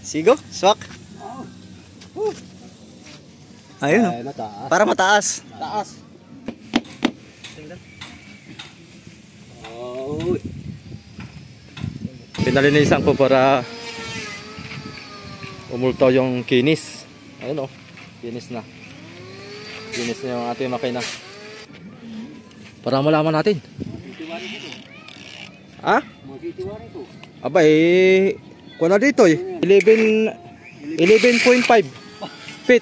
Sigo? Swak? Ayun. Ay, mataas. Para mataas. Taas. Oh. Pinalinisan ko para umultaw yung kinis. Ayun oh, kinis na. Kinis na yung ating makina. Para malaman natin. Ha? Aba eh, kuha na dito eh. 11.5 feet.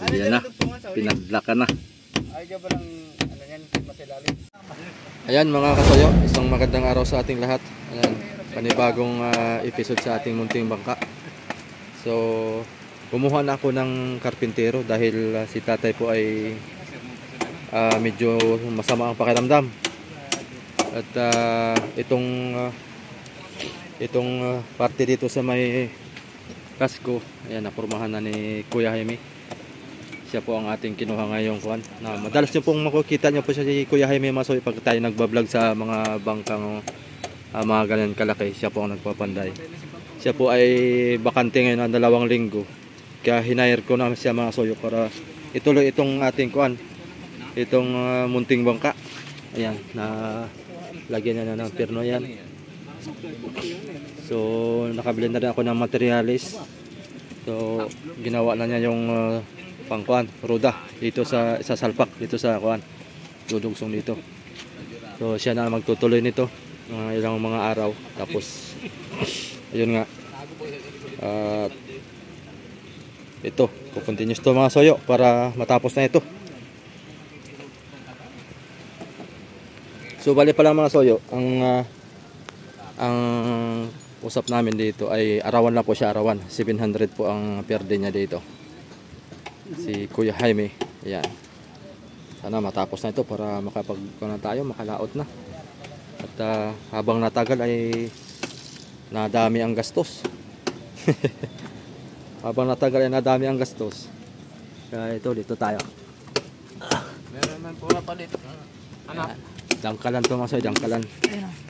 Ayun. Ayan na, pinaglakan na. Ayan mga kasoyo, isang magandang araw sa ating lahat. Ayan, panibagong episode sa ating munting bangka. So, kumuha na ako ng karpintero dahil si tatay po ay medyo masama ang pakiramdam. At itong parte dito sa may kasko, ayan, napurmahan na ni Kuya Jaime. Siya po ang ating kinuha ngayong kuwan. Na madalas nyo pong makikita nyo po siya si Kuya Jaime Masoy pag tayo nagbablog sa mga bangkang mga ganyan kalaki. Siya po ang nagpapanday. Siya po ay bakante ngayon ng 2 linggo. Kaya hinayar ko na siya mga soyo para ituloy itong ating kuwan. Itong munting bangka. Ayan, na lagyan na ng perno yan. So, nakabili na rin ako ng materialis. So, ginawa na niya yung pangkuan, roda dito sa salpak, dito sa kuan. Dudugsong dito. So, siya na magtutuloy nito ilang mga araw. Tapos, ayun nga. Ito, kukontinuous to mga soyo para matapos na ito. So, bali pala mga soyo, ang usap namin dito ay arawan lang po siya, arawan. 700 po ang per day niya dito. Si Kuya Jaime. Ayan. Sana matapos na ito para makapagkuha tayo, makalaot na. At habang natagal ay nadami ang gastos. Habang natagal ay nadami ang gastos. Kaya ito, dito tayo. Meron man po na palit. Anak. Dangkalan to mga soy, dangkalan.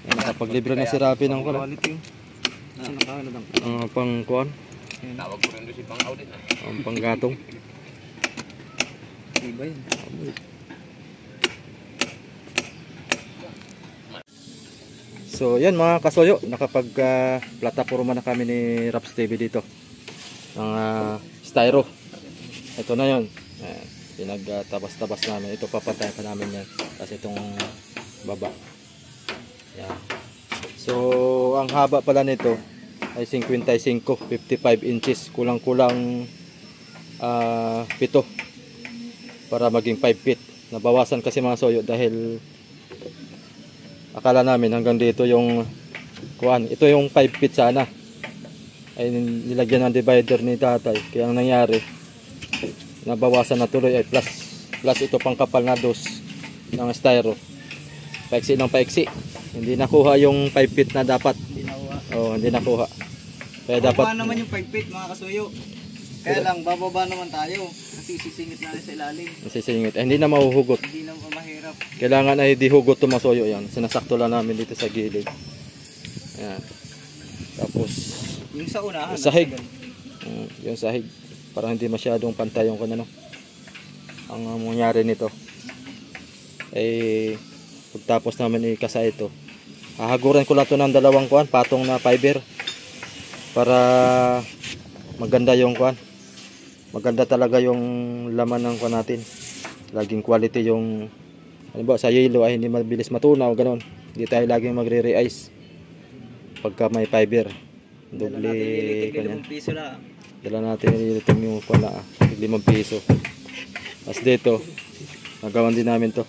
Nakapaglibre na si Rapi ng kuwan. Pang kuwan. Tawag ko rin doon si pang audit. Ang panggatong. Iba yun. So yan mga kasoyo, nakapag plataforma na kami ni Raps TV dito ng styro. Ito na yun, pinagtabas-tabas namin. Ito papantayan pa namin yan kasi itong baba yan. So ang haba pala nito ay 55 inches, kulang-kulang 7 para maging 5 feet. Nabawasan kasi mga soyo dahil akala namin hanggang dito yung kuan. Ito yung 5 feet sana. Ay nilagyan ng divider ni tatay. Kaya ang nangyari, nabawasan na tuloy ay plus ito pang kapal na dos ng styro. Paiksi ng paiksi. Hindi nakuha yung 5 feet na dapat. Oh, hindi nakuha. Kaya dapat naman yung 5 feet mga kasuyo. Kaya lang bababa naman tayo kasi sisingit na rin sa ilalim. Sisingit. Hindi na mahuhugot. Hindi na mahirap. Kailangan ay dihugot tumasoyo yan. Sinasakto lang namin dito sa gilid. Ayan. Tapos yung sa unahan, sahig. Yung sahig. Para hindi masyadong pantay yung ano. Ang mangyari nito ay pagtapos namin ikasa ito, hahaguran ko lang ito ng 2 kuan, patong na fiber para maganda yung kuan. Maganda talaga yung laman ng kuan natin. Laging quality yung halimbawa sa yelo ay hindi mabilis matunaw, ganoon. Hindi tayo laging magre-re-ice pagka may fiber. Doble kanyan. Piso na. Dala natin nilitong yung kuan na 5 piso. As dito, nagawan din namin to.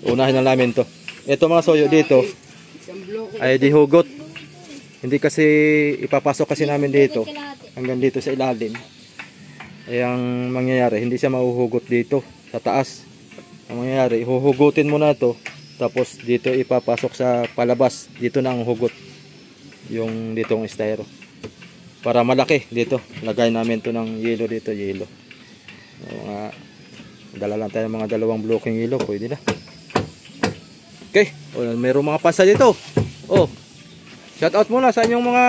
Unahin na namin to. Ito mga soyo dito ay dihugot. Hindi kasi ipapasok kasi namin dito hanggang dito sa ilalim. Ay ang mangyayari, hindi siya mahuhugot dito sa taas. Ang mangyayari, huhugutin mo na to, tapos dito ipapasok sa palabas. Dito na ang hugot. Yung ditong styro. Para malaki dito. Lagay namin to ng yelo dito, yelo. Mga, dala lang tayo ng mga 2 blocking ilog, pwede na. Okay, mayroong mga pasa dito. Oh, shout out muna sa inyong mga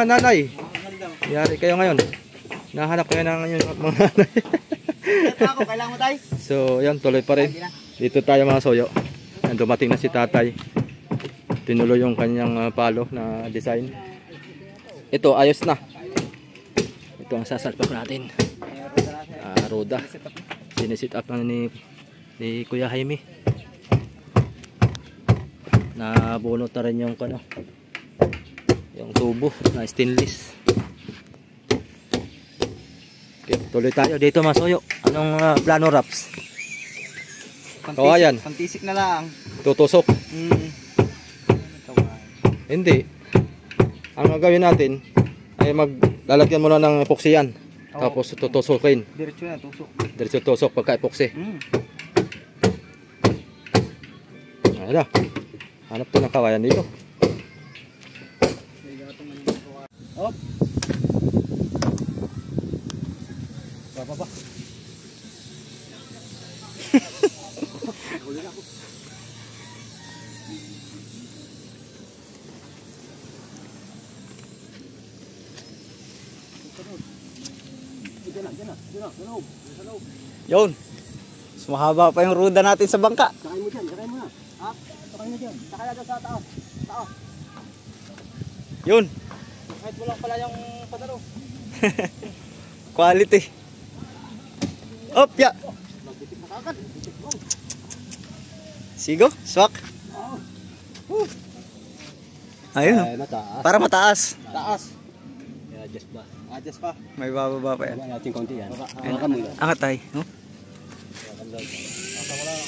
nanay. Yari kayo ngayon. Nahanap kayo ng inyong mga nanay. Ako, kailangan mo tayo. So, yan, tuloy pa rin. Dito tayo mga soyo. Yan, dumating na si tatay. Tinuloy yung kanyang palo na design. Ito, ayos na. Ito ang sasalpak natin. Roda. Sinisit up na ni Kuya Jaime. Nabunot na rin yung tubo na stainless. Okay, tuloy tayo dito mga soyo. Anong plano, Raps? Kawayan. Pantisik na lang. Tutusok. Hindi. Ang gagawin natin ay maglalagyan muna ng epoxy yan. Tapos tutusokin. Diretso na, tusok. Diretso tusok pagka epoxy. Ayan na. Hanap to ng kawayan dito. Hop. Baba. Yun. Mas mahaba pa yung ruda natin sa bangka. Sakay mo dyan, sakay mo na. Ha? Sakay mo dyan. Sakay na sa taas. Taas. Yun. Kahit mo lang pala yung padalo. Quality. Op, ya. Sigo, swak. Ayun. Ay, mataas. Para mataas. Taas. Adjust ba? Adjust pa. May bababa pa yan. Baba natin konti yan. Ayun. Hawakan mo yan. Angat tayo. No? Asa mo lang.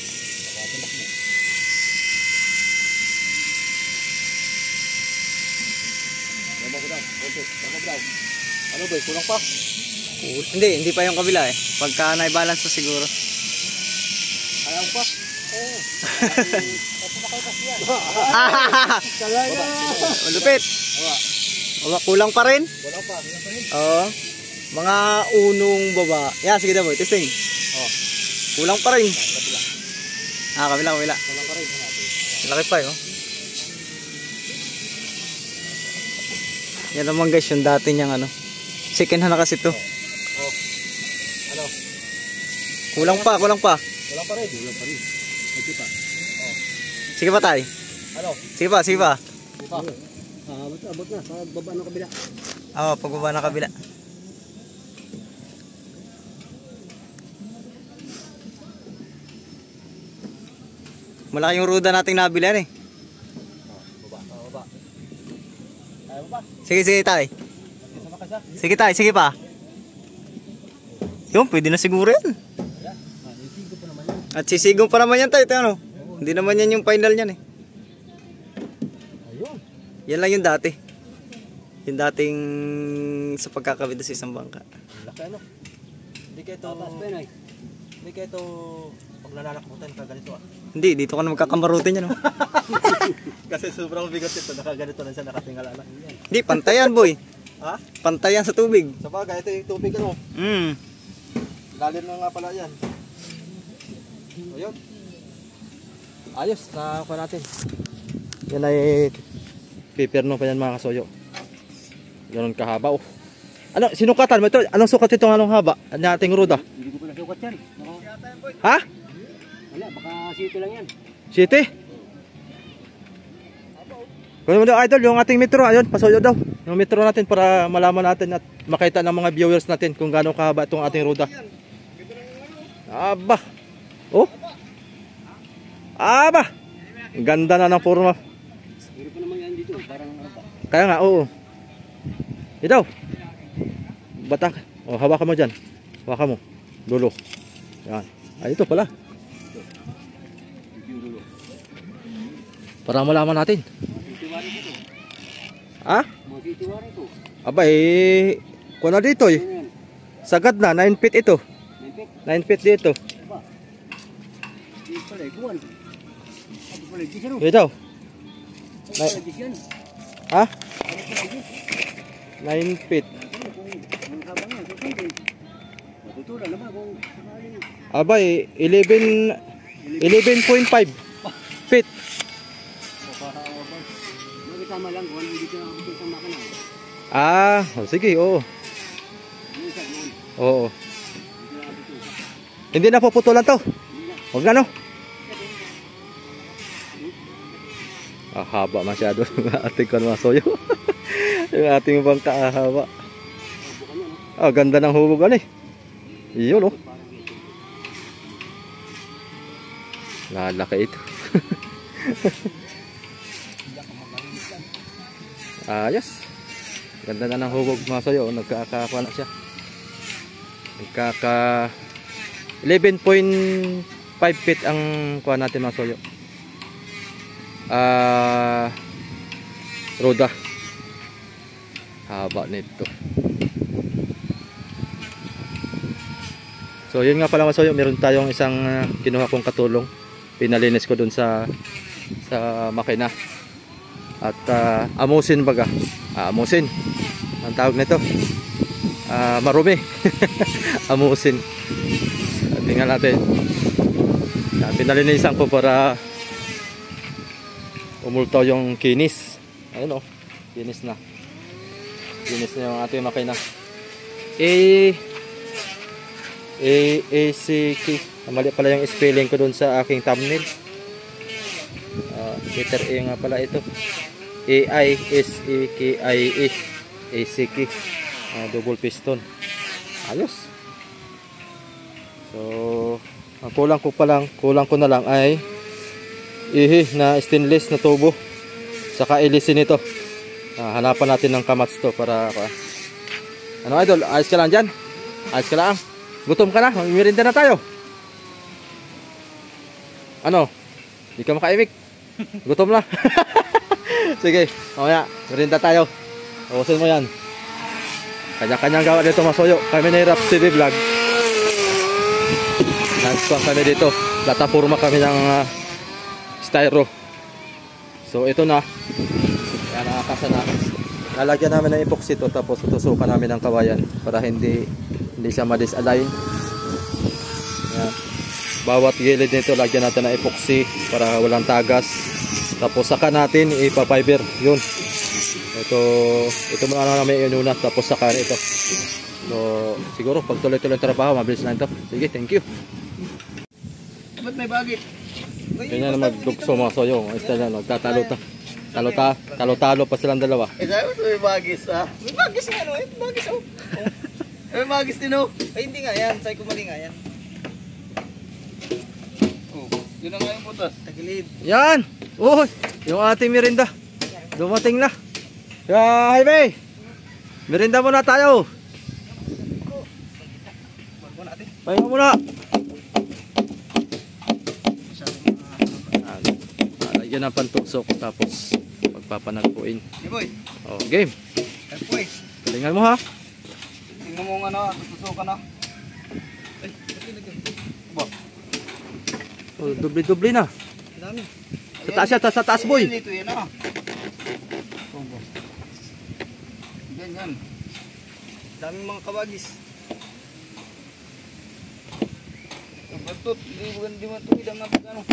Baba ko daw. Okay. Baba ko daw. Ano ba? Kulang pa? Hindi pa yung kabila eh. Pagka na-balance na siguro. Ayaw pa? Oo. Malupit. Wala, kulang pa rin. Wala pa. Kulang pa rin. Oo. Mga unong baba. Yan, sige daw boy. Testing. Oh. Kulang pa rin. Kabila. Kabila. Kulang pa rin. Laki pa eh. Oh. Yan naman guys, yung dati niyang second hand na kasi to. Oh. Ano? Kulang pa. Kulang pa rin. Wala pa rin. Ito pa. Sige pa tay. Ano? Sige pa. Di pa. Abot na. Sa baba ng kabila. Oo, pagbaba na kabila. Malaki yung ruda nating nabilan eh. Baba. Ayaw pa. Sige tay. Sama ka siya. Sige tay, sige pa. Yun, pwede na siguro yan. Isigo pa naman yan. At sisigong pa naman yan tayo. Hindi naman yan yung final yan eh. Ayun. Yan lang yung dati. Yung dating sa pagkakabit sa isang bangka. Laki ano? Hindi kayo ito... Taas pa yun ay. Hindi kayo ito... Pag nananakbutan ka ganito ah. Hindi, dito ka na magkakamarutin yan. Kasi sobrang bigat ito. Nakaganito lang siya nakatingala na. Hindi, pantayan boy. Ha? Pantayan sa tubig. Sa bagay, ito yung tubig ano. Lalim na nga pala yan. Ayun. Ayos, nakakuha natin. Yan ay pipirno pa yan mga kasoyo. Ganun kahaba oh. Ano, sinukatan mo ito? Anong sukat ito? Anong haba? Ang ating ruda? Hindi ko pa nasukat yan. Ha? Wala, baka sito lang yan. City? Kunin mo daw idol yung ating metro. Ayun, pasoyo daw. Yung metro natin para malaman natin at makita ng mga viewers natin kung gaano kahaba itong ating ruda. Aba. Oh. Aba. Ang ganda na ng forma. Pero pa naman yan dito. Parang Kaya nga, oo. Ito. Batak. O, hawakan mo dyan. Hawakan mo. Dulo. Yan. Ay, ito pala. Para malaman natin. titiwari dito. Ha? Mga titiwari ito. Aba eh. Kuha na dito eh. Ano yan? Sagad na. 9 feet ito. Nipik. 9 feet dito. Diba? Di pala, iguan. Ano pala, di siya no? Ito. Ano pala, di siya no? Ha? Ano pala, di? 9 feet. Ano kung ang habang yan, so pwede. Tutulan naman kung sakaling. Abay, 11.5 feet. Magkasama lang kung anong dito ang sa makina. Ah, oh, sige, oo. Yung isa noon. Oo. Dito na dito. Hindi na puputulan to. Huwag na, no? Ah, haba masyado. Ating ko naman soyo. Yung ating bangka, haba. Ah, ganda ng hubugan eh. Iyon, oh. Lalaki ito. Ayos. Ganda na ng hubog mga soyo. Nagkakakuha na siya. Nagkaka 11.5 feet ang kuha natin mga soyo. Roda. Haba nito. So yun nga pala mga soyo, meron tayong isang kinuha kong katulong. Pinalinis ko dun sa makina. At amusin baga. Amusin. Ang tawag nito. Marumi. Amusin. Tingnan natin. Pinalinisan ko para umulto yung kinis. Ayun oh. Kinis na. Kinis na yung ating makina. ACK. Mali pala yung spelling ko dun sa aking thumbnail. Letter A nga pala ito. AISEKIE. ACK. Double piston. Ayos. So, ang kulang ko na lang ay na stainless na tubo. Saka ilisin ito. Hanapan natin ng kamats to para ano idol, ayos ka lang dyan. Ayos ka lang. Gutom ka na, merienda na tayo. Ano? Hindi ka makaimik. Gutom na. Sige, mamaya, merienda tayo. Ubusin mo yan. Kanya-kanyang gawa dito masoyo. Kami na Raps TV Vlog. Nagspang kami dito. Plataforma kami ng styro. So ito na. Yan, nakakasa na. Lalagyan namin ng epoxy to, tapos tutusukan namin ng kawayan para hindi siya ma-disalign. Yan. Bawat gilid nito lagyan natin ng epoxy para walang tagas. Tapos saka natin ipa-fiber. Yun. Ito muna namin inuna, tapos saka ito. So siguro pag tuloy-tuloy ang trabaho, mabilis lang ito. Sige, thank you. Ba't may bagit? Kanya na magdugso mga soyo. Style na, talo-talo pa silang dalawa. Sabi mo may bagis ha? May bagis nga no, may bagis oh. May bagis din oh. Ay hindi nga yan, say ko mali nga yan. Oh, yun ang nga yung butas. Tagilid. Yan! Oh, yung ating merienda. Dumating na. Jaime! Merienda muna tayo. Pahinga muna. Lagyan ng pantusok tapos magpapanagpuin. Hey boy. Oh, game. Hey boy. Galingan mo ha. Tingnan mo nga na, tutusukan na. Ay, ba? Oh, dubli-dubli na. Dami. Sa taas yan, sa taas boy. Dito yan ah. Yan. Daming mga kabagis. Batot, hindi mo tuwid ang ano.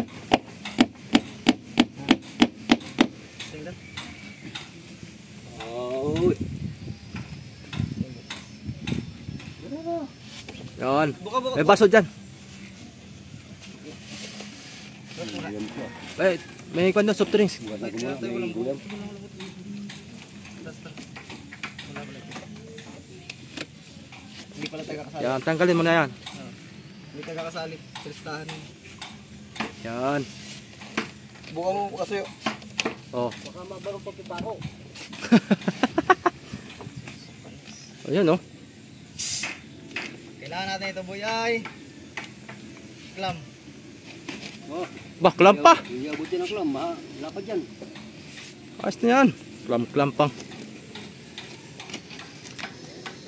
Tingnan. Oh. Yan. Buka. May baso dyan. May kwan na soft drinks. Hindi pala tayo kakasali. Yan, tanggalin mo na yan. Hindi tayo kakasali. Silistahan. Yan. Buka mo kasuyo. Oh. Baka mabarong pagkipako. Ayan oh. Kailangan natin ito boy ay clam. Oh, Baklam pa. iabuti ng klam, ha? Lapad yan. Ayos na yan. Klam pang.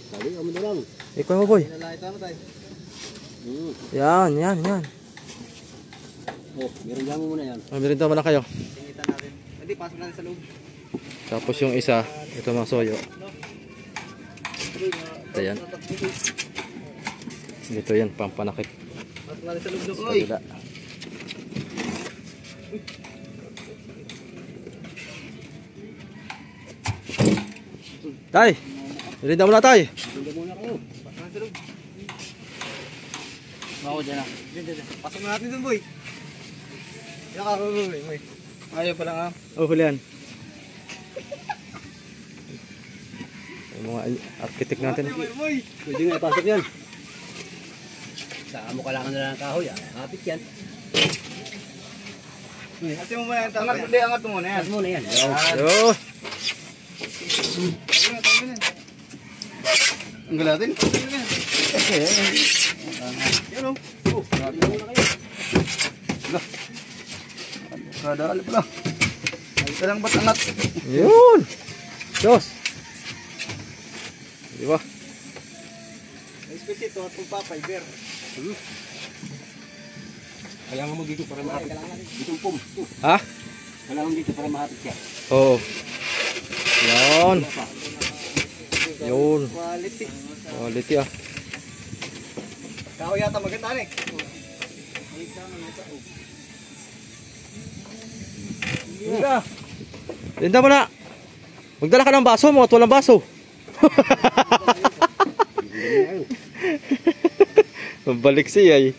Sabi, amo na lang. Ikaw mo boy. Lalaki ito ano tayo? Yan. Oh, meron dyan mo muna yan. Merienda mo na kayo. Tingitan natin. Hindi, pasok natin sa loob. Tapos yung isa, ito mga soyo. Ayan. Dito yan, pampanakip. Pasok natin sa loob ng Sa oy. kabila. Tay! Irinda mo na tay! Tingnan muna kayo. Pasok natin sa loob. Ako dyan ah. Dyan. Pasok natin dun boy. Yan ka boy. Ayaw pa lang ah. Oh, hulihan. Yung mga architect natin. Boy. Pwede nga ipasok yan. Saka mo kailangan na lang ng kahoy. Kapit yan. Kasi mo muna yung tangat. Hindi, angat mo muna yan. Angat muna yan. Yo! Ang galatin. Yan o. Kadali pala. Ito lang ba't angat? Yun! Diyos! Di ba? Especially ito at pagpapiber. Kailangan mo dito para mahapit. Dito pum. Ha? Kailangan dito para mahapit siya. Oo. Yan. Yun. Quality. Quality ah. Kao yata maganda rin. Linda mo na. Magdala ka ng baso mo at walang baso. Balik siya eh.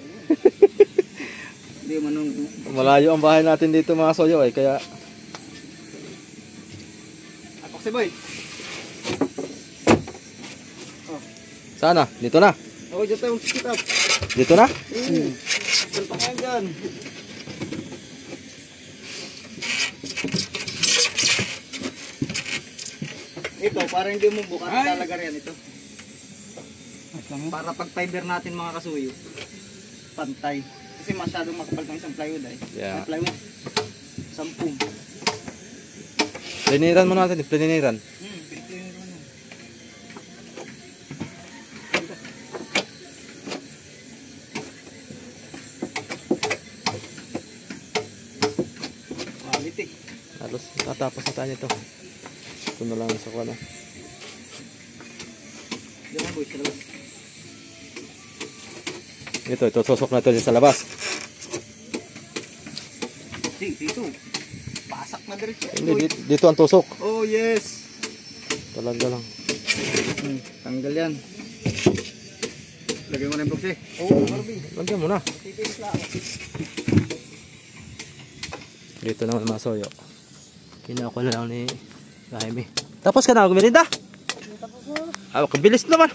Hindi manong. Malayo ang bahay natin dito mga soyo eh. Kaya Apak si boy. sana? Dito na. Ako dyan tayo sit up. Dito na? Saan pa kayo dyan? Ito, para hindi mo bukas talaga rin ito. Para pag fiber natin mga kasuyo, pantay. Kasi masyadong makapal ng isang plywood ay. Yeah. Ang plywood, 10. Pliniran mo natin. Pliniran. Pinito yung ano. Quality. Halos tatapos na tayo nito. Ito na lang sa kwana. Diyan mo boy, sa labas. Ito susok na ito sa labas. Dito. Pasak na diretso. Hindi, dito ang tusok. Oh yes. Talaga lang. Tanggal yan. Lagay mo na yung box eh. Oo, Barbie. Lagyan mo na. Titilis lang ako. Dito naman mga soyo. Kinuha ko na lang ni Jaime. Tapos ka na, gumirinda? Ah, kabilis naman.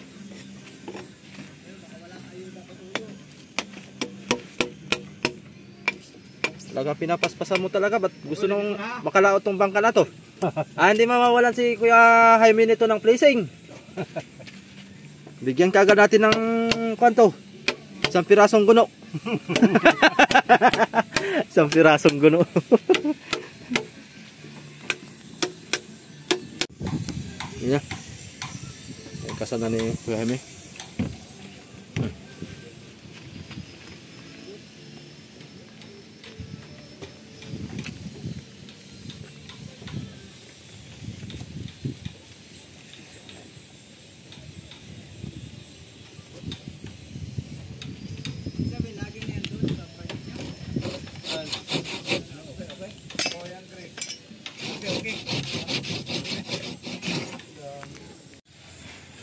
Talaga pinapaspasan mo talaga. Ba't gusto nung makalaot tong bangka na to? Hindi mawawalan si Kuya Jaime nito ng placing. Bigyan kagad natin ng kwanto. Isang pirasong guno. Isang pirasong guno. Yan. Kasana ni Kuya Jaime.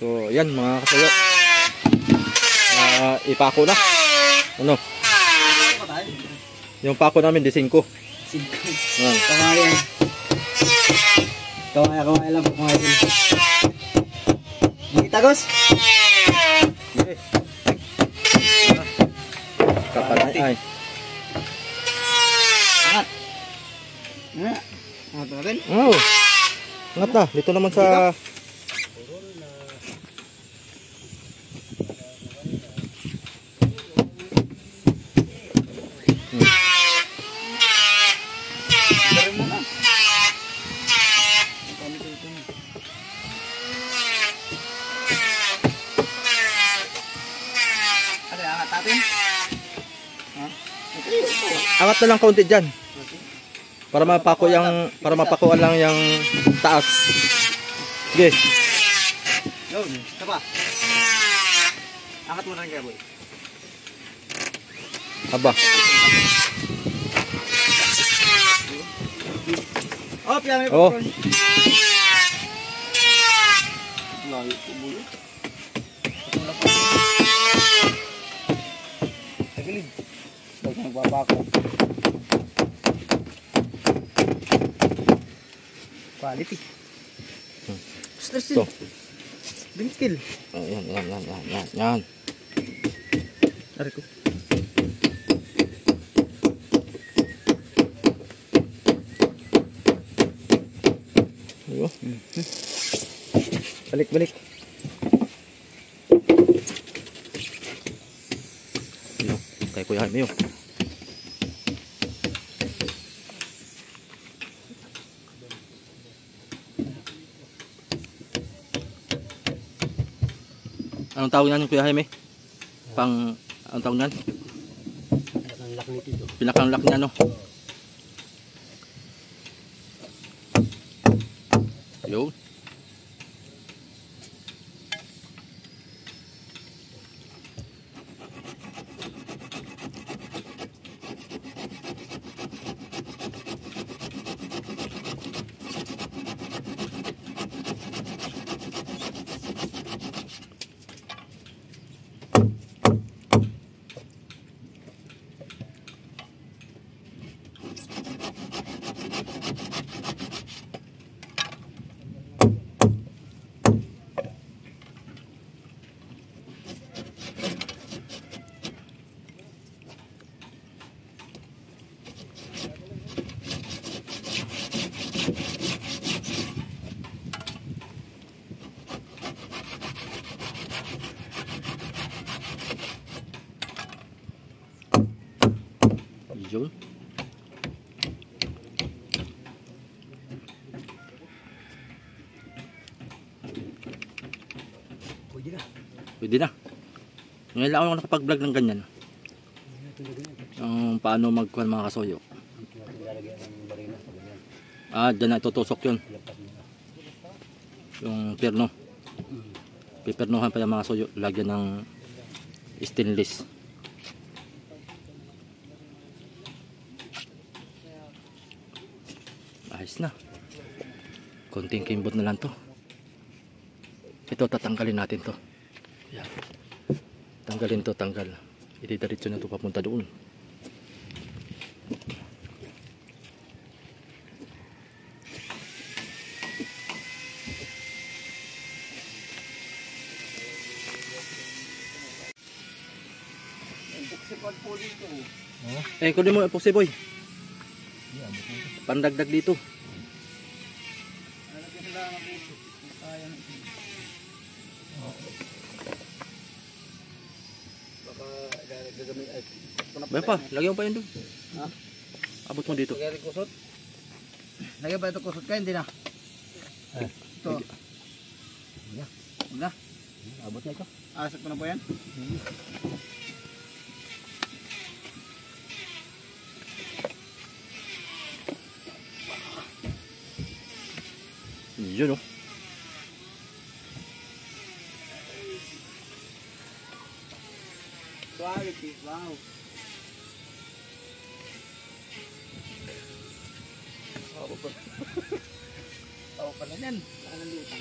So, yan mga kasayo. Ipako na. Ano? Yung pako namin, di 5. Yan. Kamayan. Kamaya lang po kumain. Hindi tagos. Kapat ay. Angat. Angat natin. Oh. Angat na. Dito naman sa... Garin mo na. Ano, angat natin? Ha? Angat na lang kaunti dyan. Para mapakuan lang yung taas. Sige. Yun, isa pa. Angat mo na rin kaya boy. Aba. Oh, piyan may Oh. popcorn. Layo po mo. Wala pa. Tagilid. Daw nagbabako. Quality. Stress Ito. Bingkil. Yan. Ari ko. Ayo. Balik. Ayo. Kay Kuya Jaime yun. Anong tawag niyan Kuya Jaime? Anong tawag niyan? Ang laki nito. Pinakanglak niya no? Yun. Yun. Pwede na. Ngayon lang ako nakapag-vlog ng ganyan. Paano magkuhan mga kasoyo. Dyan na itutusok yun. Yung perno. Pipernohan pa yung mga kasoyo. Lagyan ng stainless. Ayos na. Konting kimbot na lang to. Ito tatanggalin natin to. Yan. Tanggalin to, tanggal. Ididiretso na to papunta doon. Kunin mo epoxy boy. Pandagdag dito. Bayan pa, lagyan mo pa yun doon. Ha? Abot mo dito. Lagyan kusot. Lagyan pa ito kusot ka, hindi na. Ito. Huwag na. Abot na ito. Asap ko na po yan. Yun o. Quality, wow. Ako pa na yan.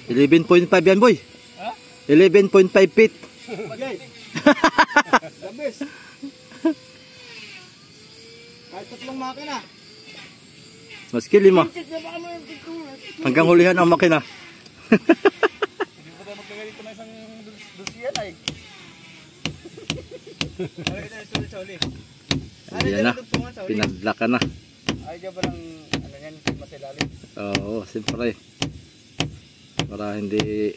11.5 yan boy. Ha? 11.5 feet. Bagay. Labis. Kahit tatlong makina. Maski 5. Hanggang hulihan ang makina. Hindi ko tayo magkagay dito na isang dosiyan ay. Ano ito yung suli-suli? Ayan na. Pinadlaka na. Ay, diyan ba ng ano yan, masilalim? Oo, siyempre. Para hindi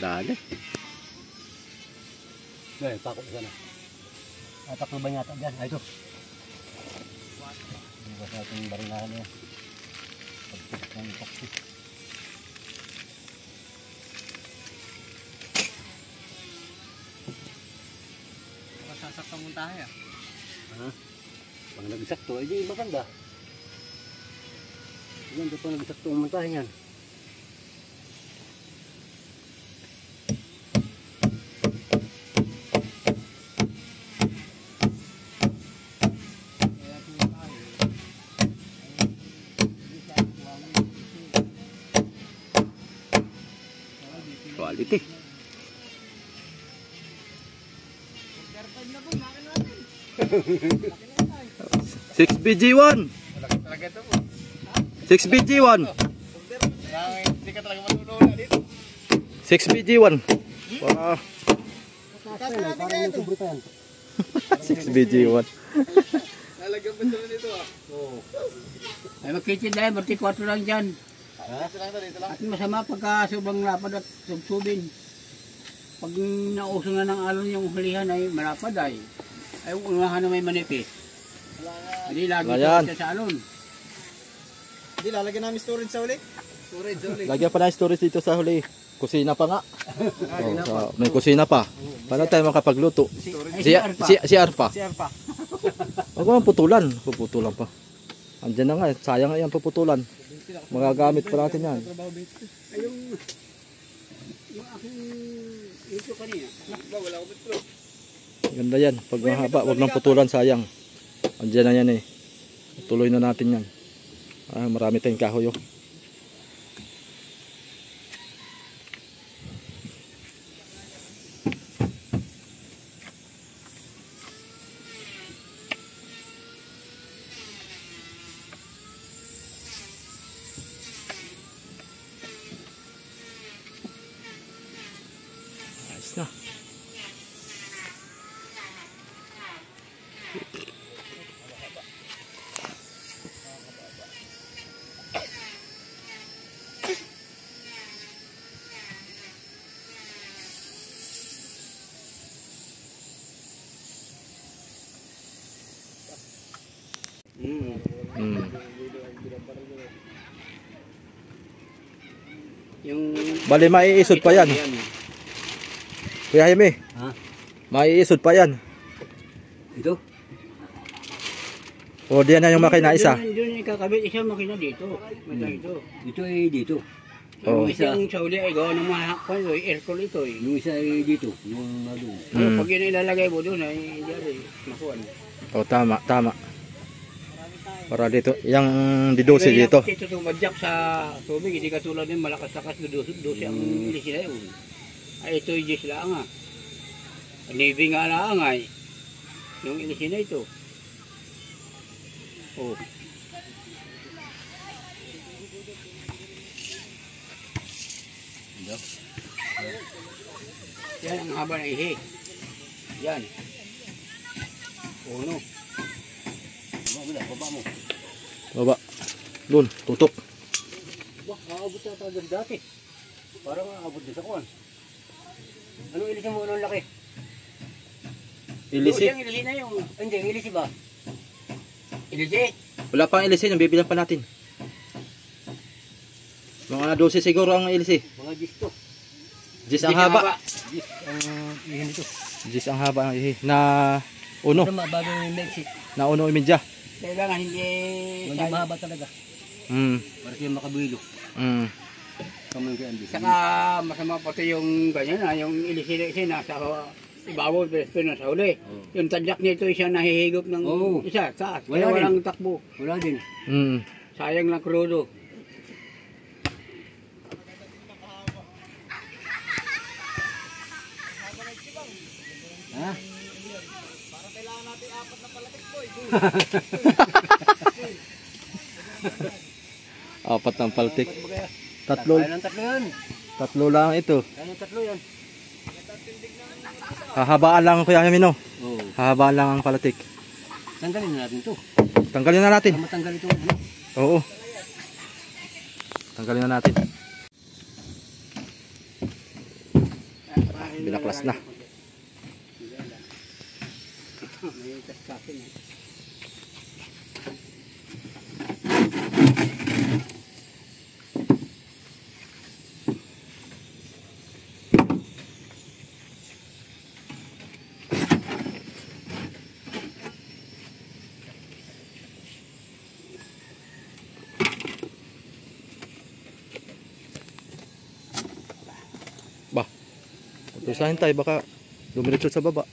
dali. Ay, pakot sana. Taklo ba yata dyan? Ay, ito. Hindi ba sa ating barinahan niya? Pagpit ng epoxy. Masasaktan mong tayo ah. Ha? Pag nagsakto, ay di maganda. Yan, ito pag nagsakto ang montahe yan. 6BG1. Malaki talaga ito. 6BG1. Hindi ka talaga matulungan dito. 6BG1. Wow. Parang may sobre pa yan. 6BG1. Lalagyan pa sila dito ah. Oo. Ay magkitid na yan, 34 lang dyan. Dito lang ito, dito lang. At masama pagka sobrang lapad at subsubin. Pag nausong na ng alon yung hulihan ay malapad ay unahan na may manipis. Hindi lagi Ayan. siya sa alon. Hindi, lalagyan namin storage sa uli. Storage sa uli. Lagyan pa na yung storage dito sa huli. Kusina pa nga. May kusina pa. Paano tayo makapagluto? CR pa. CR pa. Huwag mo putulan. Puputulan pa. Andiyan na nga. Sayang nga yan puputulan. Magagamit pa natin yan. Ay yung aking ito kanina. Wala ko bitro. Ganda yan. Pag mahaba, huwag nang putulan. Sayang. Andiyan na yan eh. Tuloy na natin yan. Marami tayong kahoy oh. Ayos na. Hmm. Yung Bali, maiisod pa yan. Kuya Jaime, Ha? maiisod pa yan. Ito? O diyan na yung makina isa. Doon ikakabit isa makina dito. Ito. Ito ay dito. Oh. Yung isang sa uli ay gawa ng mga aircon ito eh. Yung isa ay dito. Yung doon. Pero pag yun ilalagay mo doon ay dyan makuha na. O tama, tama. Para dito, yung didosi dito. Ito tumadyak sa tubig, hindi katulad ng malakas-lakas dosi ang ilisi na yun. Ay ito yung Diyos lang ah. Navy nga lang ay. Yung ilisi na ito. Oh. Yan ang haba ng ihi. Yan. Uno. Baba mo. Baba. Doon, tutok. Bah, aabot na tayo dati. Parang aabot din sa kuwan. Anong ilisi mo? Anong laki? Ilisi. Yung ilisi na yung Hindi, ilisi ba? ilisi. Wala pang ilisi, yung bibilang pa natin. Mga 12 siguro ang ilisi. Mga gisto. 10 ang haba. Ang ihin dito. 10 ang haba ang ihi. Na uno. Ito bago yung Mexic. Na uno imidya. Kailangan hindi Hindi mahaba talaga. Para siya makabuhilo. Kamay kaya hindi. Saka masama pati yung ganyan na, yung ilisi na nasa ibabaw pero nasa huli. Yung tadyak nito siya nahihigop ng isa, taas. Kaya Wala walang takbo. Wala din. Sayang lang krudo. Ha? Para kailangan natin 4 na palatik po. Apat ng paltik. Tatlo. Kaya ng tatlo yan. Tatlo lang ito. Kaya ng tatlo yan. Hahabaan lang Kuya Jaime no. Oo. Hahabaan lang ang palatik. Tanggalin na natin ito. Tanggalin na natin. Para matanggal ito. Ano? Oo. Tanggalin na natin. Binaklas na. May taskasin eh. Ba. Tusahin tayo baka dumiretso sa baba.